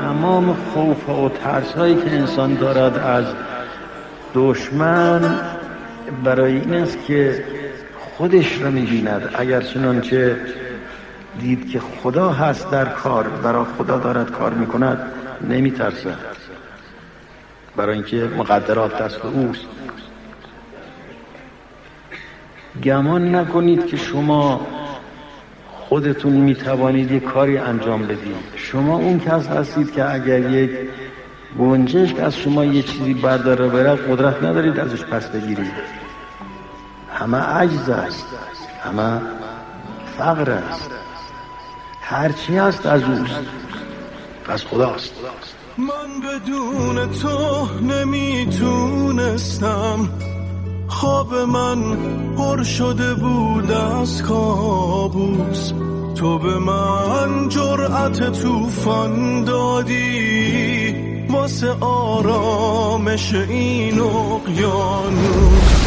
تمام خوف و ترس هایی که انسان دارد از دشمن برای این است که خودش را می‌بیند. اگر چنانچه دید که خدا هست در کار، برای خدا دارد کار میکند، نمیترسد، برای اینکه مقدرات دست اوست. گمان نکنید که شما خودتون میتوانید یک کاری انجام بدید. شما اون کس هستید که اگر یک گنجشک از شما یه چیزی برداره بره، قدرت ندارید ازش پس بگیرید. همه عجز است، همه فقر است، هرچی هست از اوست، از خداست. من بدون تو نمیتونستم، خواب من پر شده بود از کابوس. تو به من جرأت طوفان دادی واسه آرامش این اقیانوس.